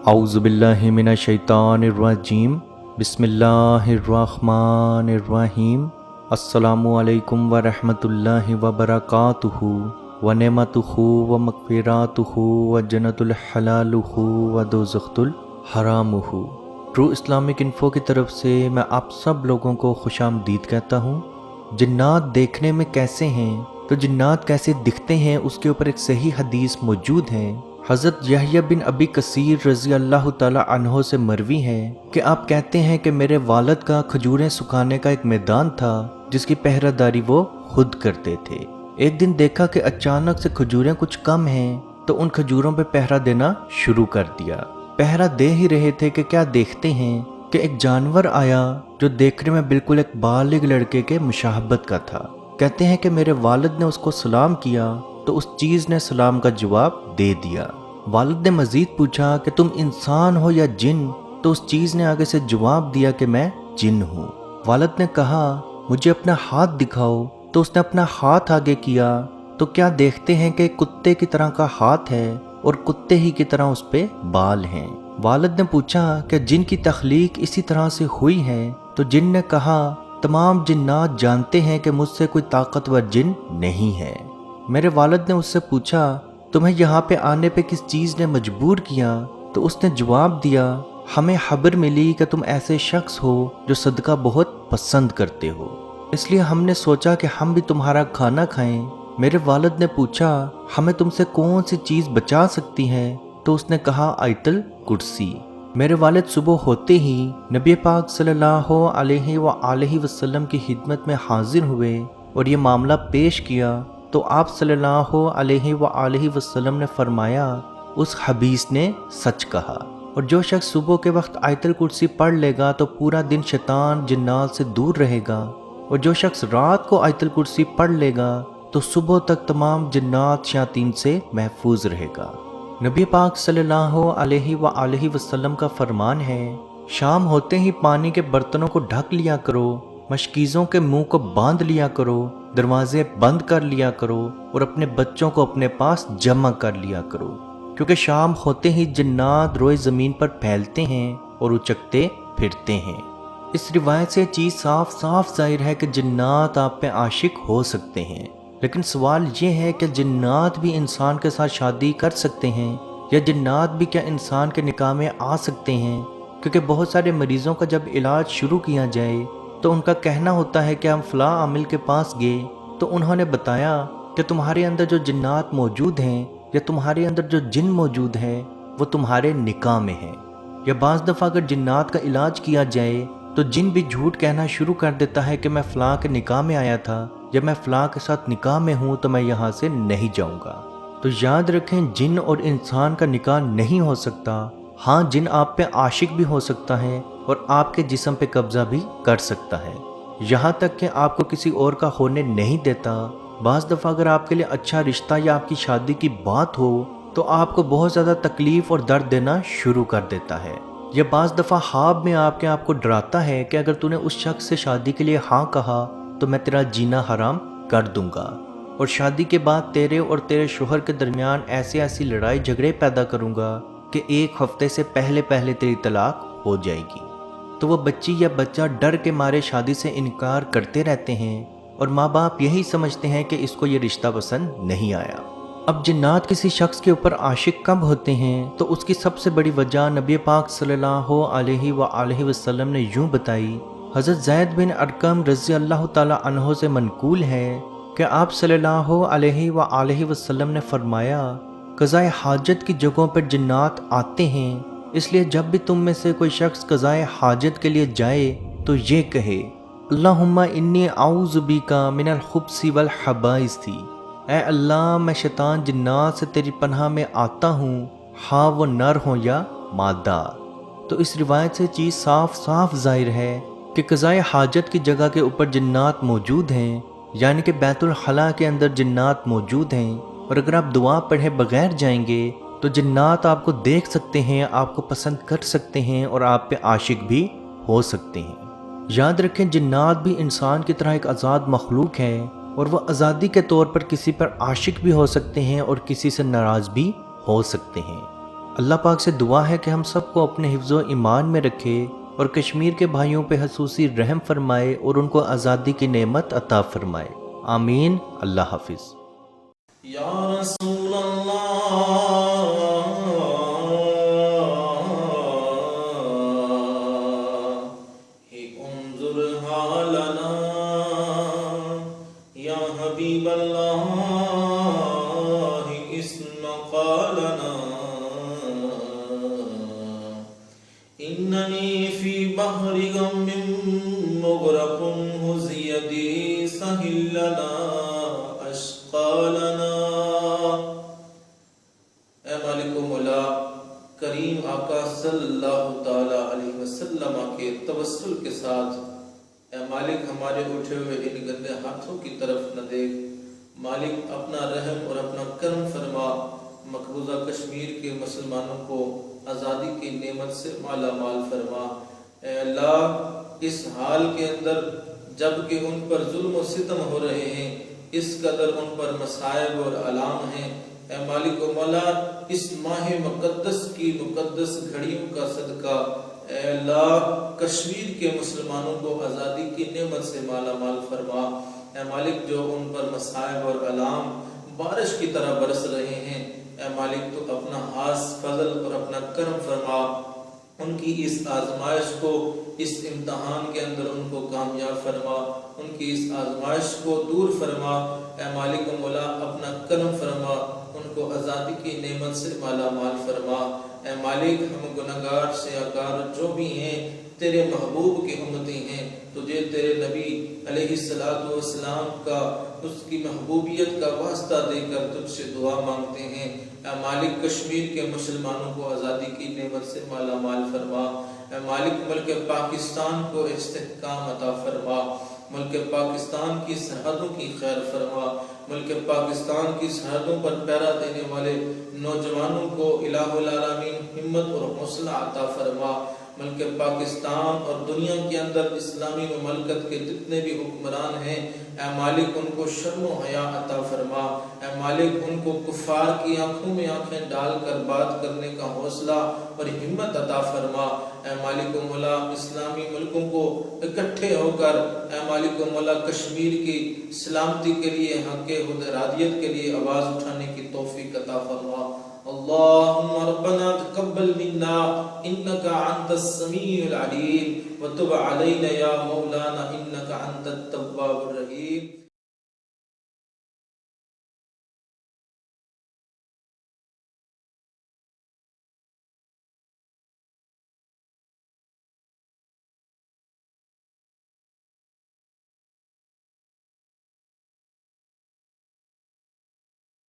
اعوذ باللہ من الشیطان الرجیم بسم اللہ الرحمن الرحیم السلام علیکم ورحمۃ اللہ وبرکاتہ ونعمتہ ومغفراتہ وجنت الحلالہ ودوزخ الحرامہ۔ ٹرو اسلامک انفو کی طرف سے میں آپ سب لوگوں کو خوش آمدید کہتا ہوں۔ جنات دیکھنے میں کیسے ہیں تو جنات کیسے دکھتے ہیں اس کے اوپر ایک صحیح حدیث موجود ہے۔ حضرت یحییٰ بن ابی کثیر رضی اللہ تعالی عنہ سے مروی ہے کہ آپ کہتے ہیں کہ میرے والد کا کھجوریں سکھانے کا ایک میدان تھا جس کی پہرہ داری وہ خود کرتے تھے۔ ایک دن دیکھا کہ اچانک سے کھجوریں کچھ کم ہیں تو ان کھجوروں پہ پہرہ دینا شروع کر دیا۔ پہرہ دے ہی رہے تھے کہ کیا دیکھتے ہیں کہ ایک جانور آیا جو دیکھنے میں بالکل ایک بالغ لڑکے کے مشابہت کا تھا۔ کہتے ہیں کہ میرے والد نے اس کو سلام کیا تو اس چیز نے سلام کا جواب دے دیا۔ والد نے مزید پوچھا کہ تم انسان ہو یا جن؟ تو اس چیز نے آگے سے جواب دیا کہ میں جن ہوں۔ والد نے کہا مجھے اپنا ہاتھ دکھاؤ تو اس نے اپنا ہاتھ آگے کیا تو کیا دیکھتے ہیں کہ کتے کی طرح کا ہاتھ ہے اور کتے ہی کی طرح اس پہ بال ہیں۔ والد نے پوچھا کہ جن کی تخلیق اسی طرح سے ہوئی ہے؟ تو جن نے کہا تمام جنات جانتے ہیں کہ مجھ سے کوئی طاقتور جن نہیں ہے۔ میرے والد نے اس سے پوچھا تمہیں یہاں پہ آنے پہ کس چیز نے مجبور کیا؟ تو اس نے جواب دیا ہمیں خبر ملی کہ تم ایسے شخص ہو جو صدقہ بہت پسند کرتے ہو، اس لیے ہم نے سوچا کہ ہم بھی تمہارا کھانا کھائیں۔ میرے والد نے پوچھا ہمیں تم سے کون سی چیز بچا سکتی ہے؟ تو اس نے کہا آیت الکرسی۔ میرے والد صبح ہوتے ہی نبی پاک صلی اللہ علیہ وآلہ وسلم کی خدمت میں حاضر ہوئے اور یہ معاملہ پیش کیا تو آپ صلی اللہ علیہ وآلہ وسلم نے فرمایا اس حدیث نے سچ کہا، اور جو شخص صبح کے وقت آیت الکرسی پڑھ لے گا تو پورا دن شیطان جنات سے دور رہے گا، اور جو شخص رات کو آیت الکرسی پڑھ لے گا تو صبح تک تمام جنات شیاطین سے محفوظ رہے گا۔ نبی پاک صلی اللہ علیہ وآلہ وسلم کا فرمان ہے شام ہوتے ہی پانی کے برتنوں کو ڈھک لیا کرو، مشکیزوں کے منہ کو باندھ لیا کرو، دروازے بند کر لیا کرو اور اپنے بچوں کو اپنے پاس جمع کر لیا کرو، کیونکہ شام ہوتے ہی جنات روئے زمین پر پھیلتے ہیں اور اچکتے پھرتے ہیں۔ اس روایت سے چیز صاف صاف ظاہر ہے کہ جنات آپ پہ عاشق ہو سکتے ہیں، لیکن سوال یہ ہے کہ جنات بھی انسان کے ساتھ شادی کر سکتے ہیں یا جنات بھی کیا انسان کے نکاح میں آ سکتے ہیں؟ کیونکہ بہت سارے مریضوں کا جب علاج شروع کیا جائے تو ان کا کہنا ہوتا ہے کہ ہم فلاں عامل کے پاس گئے تو انہوں نے بتایا کہ تمہارے اندر جو جنات موجود ہیں یا تمہارے اندر جو جن موجود ہیں وہ تمہارے نکاح میں ہیں۔ یا بعض دفعہ اگر جنات کا علاج کیا جائے تو جن بھی جھوٹ کہنا شروع کر دیتا ہے کہ میں فلاں کے نکاح میں آیا تھا یا میں فلاں کے ساتھ نکاح میں ہوں تو میں یہاں سے نہیں جاؤں گا۔ تو یاد رکھیں جن اور انسان کا نکاح نہیں ہو سکتا۔ ہاں جن آپ پہ عاشق بھی ہو سکتا ہے اور آپ کے جسم پہ قبضہ بھی کر سکتا ہے، یہاں تک کہ آپ کو کسی اور کا ہونے نہیں دیتا۔ بعض دفعہ اگر آپ کے لیے اچھا رشتہ یا آپ کی شادی کی بات ہو تو آپ کو بہت زیادہ تکلیف اور درد دینا شروع کر دیتا ہے، یا بعض دفعہ خواب میں آپ کو ڈراتا ہے کہ اگر تو نے اس شخص سے شادی کے لیے ہاں کہا تو میں تیرا جینا حرام کر دوں گا، اور شادی کے بعد تیرے اور تیرے شوہر کے درمیان ایسی لڑائی جھگڑے پیدا کروں گا کہ ایک ہفتے سے پہلے تیری طلاق ہو جائے گی۔ تو وہ بچی یا بچہ ڈر کے مارے شادی سے انکار کرتے رہتے ہیں، اور ماں باپ یہی سمجھتے ہیں کہ اس کو یہ رشتہ پسند نہیں آیا۔ اب جنات کسی شخص کے اوپر عاشق کب ہوتے ہیں تو اس کی سب سے بڑی وجہ نبی پاک صلی اللہ علیہ وآلہ وسلم نے یوں بتائی۔ حضرت زید بن ارقم رضی اللہ تعالی عنہ سے منقول ہے کہ آپ صلی اللہ علیہ وآلہ وسلم نے فرمایا قضائے حاجت کی جگہوں پر جنات آتے ہیں، اس لیے جب بھی تم میں سے کوئی شخص قضائے حاجت کے لیے جائے تو یہ کہے اللہم انی اعوذ بک من الخبث والخبائث، اے اللہ میں شیطان جنات سے تیری پناہ میں آتا ہوں، ہاں وہ نر ہوں یا مادہ۔ تو اس روایت سے چیز صاف صاف ظاہر ہے کہ قضائے حاجت کی جگہ کے اوپر جنات موجود ہیں، یعنی کہ بیت الخلاء کے اندر جنات موجود ہیں، اور اگر آپ دعا پڑھے بغیر جائیں گے تو جنات آپ کو دیکھ سکتے ہیں، آپ کو پسند کر سکتے ہیں اور آپ پہ عاشق بھی ہو سکتے ہیں۔ یاد رکھیں جنات بھی انسان کی طرح ایک آزاد مخلوق ہے، اور وہ آزادی کے طور پر کسی پر عاشق بھی ہو سکتے ہیں اور کسی سے ناراض بھی ہو سکتے ہیں۔ اللہ پاک سے دعا ہے کہ ہم سب کو اپنے حفظ و ایمان میں رکھے اور کشمیر کے بھائیوں پہ خصوصی رحم فرمائے اور ان کو آزادی کی نعمت عطا فرمائے، آمین۔ اللہ حافظ۔ یا رسول اللہ انظر حالنا، یا حبیب اللہ اسمع قالنا، اننی فی بحر غم مغرق ہز یدی سہل لنا اشقالنا۔ اے مالک و مولا کریم آقا صلی اللہ تعالی علیہ وسلم کے توسل کے ساتھ، اے مالک ہمارے اٹھے ہوئے ان گندے ہاتھوں کی طرف نہ دیکھ، مالک اپنا رحم اور اپنا کرم فرما، مقبوضہ کشمیر کے مسلمانوں کو آزادی کی نعمت سے مالا مال فرما۔ اے اللہ اس حال کے اندر جب کہ ان پر ظلم و ستم ہو رہے ہیں، اس قدر ان پر مصائب اور آلام ہیں، اے مالک و مولا اس ماہ مقدس کی مقدس گھڑیوں کا صدقہ اے اللہ کشمیر کے مسلمانوں کو آزادی کی نعمت سے مالا مال فرما۔ اے مالک جو ان پر مصائب اور آلام بارش کی طرح برس رہے ہیں، اے مالک تو اپنا خاص فضل اور اپنا کرم فرما، ان کی اس آزمائش کو، اس امتحان کے اندر ان کو کامیاب فرما، ان کی اس آزمائش کو دور فرما۔ اے مالک و مولا اپنا کرم فرما، ان کو آزادی کی نعمت سے مالا مال فرما۔ اے مالک ہم گناہگار سیاکار جو بھی ہیں تیرے محبوب کی امتی ہیں، تجھے تیرے نبی علیہ السلام کا اس کی محبوبیت کا واسطہ دے کر تجھ سے دعا مانگتے ہیں۔ اے مالک کشمیر کے مسلمانوں کو آزادی کی نعمت سے مالا مال فرما۔ اے مالک ملک پاکستان کو استحکام عطا فرما، ملک پاکستان کی سرحدوں کی خیر فرما، ملک پاکستان کی سرحدوں پر پہرا دینے والے نوجوانوں کو الہ العالمین ہمت اور حوصلہ عطا فرما۔ ملک پاکستان اور دنیا کے اندر اسلامی مملکت کے جتنے بھی حکمران ہیں، اے مالک ان کو شرم و حیا عطا فرما۔ اے مالک ان کو کفار کی آنکھوں میں آنکھیں ڈال کر بات کرنے کا حوصلہ اور ہمت عطا فرما۔ اے مالک و مولا اسلامی ملکوں کو اکٹھے ہو کر اے مالک و مولا کشمیر کی سلامتی کے لیے، حق حدرادیت کے لیے آواز اٹھانے کی توفیق عطا فرما۔ اللہم ربنا تقبل منا انکا انت السمیع العلیم وتب علینا یا مولانا انکا انت التواب